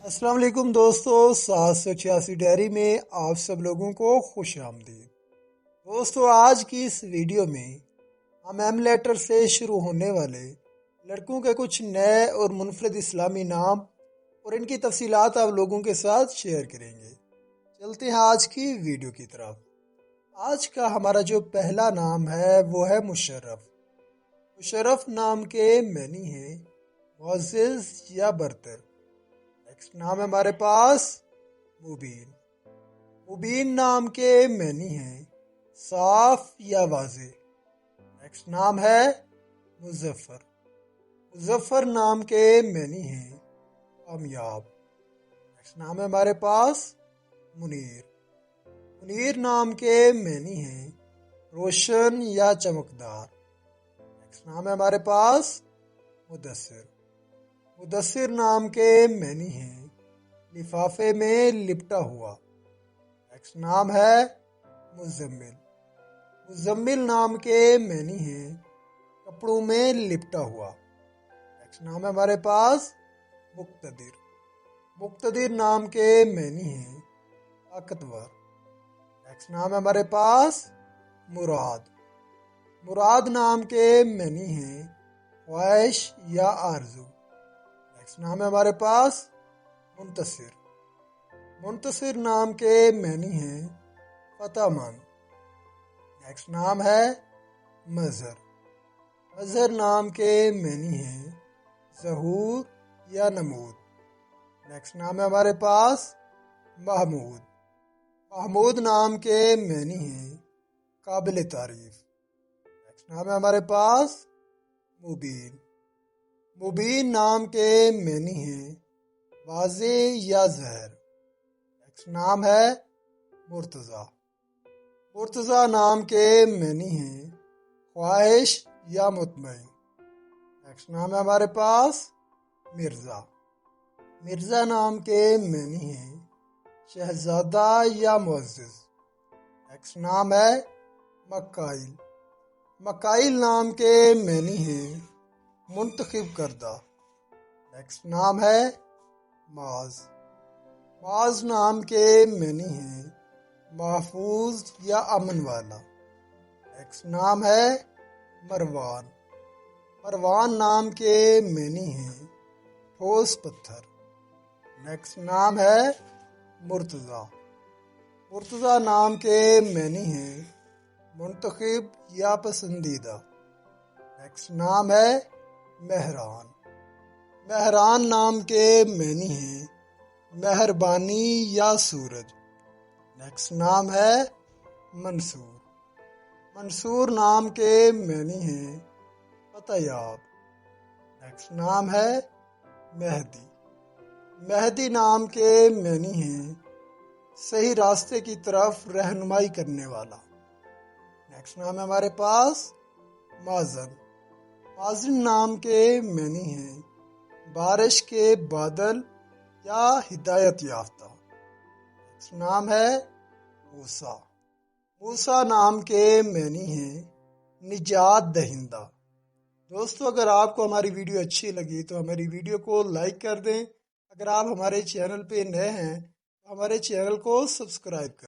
السلام علیکم دوستو، 786 ڈائری میں آپ سب لوگوں کو خوش آمدید۔ دوستو، آج کی اس ویڈیو میں ہم ایم لیٹر سے شروع ہونے والے لڑکوں کے کچھ نئے اور منفرد اسلامی نام اور ان کی تفصیلات آپ لوگوں کے ساتھ شیئر کریں گے۔ چلتے ہیں آج کی ویڈیو کی طرف۔ آج کا ہمارا جو پہلا نام ہے وہ ہے مشرف۔ مشرف نام کے معنی ہیں معزز یا برتر۔ نیکسٹ نام ہے ہمارے پاس مبین۔ مبین نام کے معنی ہیں صاف یا واضح۔ نیکسٹ نام ہے مظفر۔ مظفر نام کے معنی ہیں کامیاب۔ نیکسٹ نام ہے ہمارے پاس منیر۔ منیر نام کے معنی ہیں روشن یا چمکدار۔ نیکسٹ نام ہے ہمارے پاس مدثر۔ مدثر نام کے معنی ہیں لفافے میں لپٹا ہوا۔ نیکسٹ نام ہے مزمل۔ مزمل نام کے معنی ہیں کپڑوں میں لپٹا ہوا۔ نیکسٹ نام ہے ہمارے پاس مقتدر۔ مقتدر نام کے معنی ہیں طاقتور۔ نیکسٹ نام ہے ہمارے پاس مراد۔ مراد نام کے معنی ہیں خواہش یا آرزو۔ نیکسٹ نام ہے ہمارے پاس منتصر۔ منتصر نام کے معنی ہیں فتح مند۔ نیکسٹ نام ہے مظہر۔ مظہر نام کے معنی ہیں ظہور یا نمود۔ نیکسٹ نام ہے ہمارے پاس محمود۔ محمود نام کے معنی ہیں قابل تعریف۔ نیکسٹ نام ہے ہمارے پاس مبین۔ مبین نام کے معنی ہیں واضح یا ظاہر۔ نیکسٹ نام ہے مرتضی۔ مرتضی نام کے معنی ہیں خواہش یا مطمئن۔ نیکسٹ نام ہے ہمارے پاس مرزا۔ مرزا نام کے معنی ہیں شہزادہ یا معزز۔ نیکسٹ نام ہے مکائل۔ مکائل نام کے معنی ہیں منتخب کردہ۔ نیکسٹ نام ہے معاذ۔ معاذ نام کے معنی ہیں محفوظ یا امن والا۔ نیکسٹ نام ہے مروان۔ مروان نام کے معنی ہیں ٹھوس پتھر۔ نیکسٹ نام ہے مرتضی۔ مرتضی نام کے معنی ہیں منتخب یا پسندیدہ۔ نیکسٹ نام ہے مہران۔ مہران نام کے معنی ہیں مہربانی یا سورج۔ نیکسٹ نام ہے منصور۔ منصور نام کے معنی ہیں فتح یاب۔ نیکسٹ نام ہے مہدی۔ مہدی نام کے معنی ہیں صحیح راستے کی طرف رہنمائی کرنے والا۔ نیکسٹ نام ہے ہمارے پاس مازن۔ مازن نام کے معنی ہیں بارش کے بادل یا ہدایت یافتہ۔ نیکسٹ نام ہے موسیٰ۔ موسیٰ نام کے معنی ہیں نجات دہندہ۔ دوستو، اگر آپ کو ہماری ویڈیو اچھی لگی تو ہماری ویڈیو کو لائک کر دیں۔ اگر آپ ہمارے چینل پہ نئے ہیں تو ہمارے چینل کو سبسکرائب کریں۔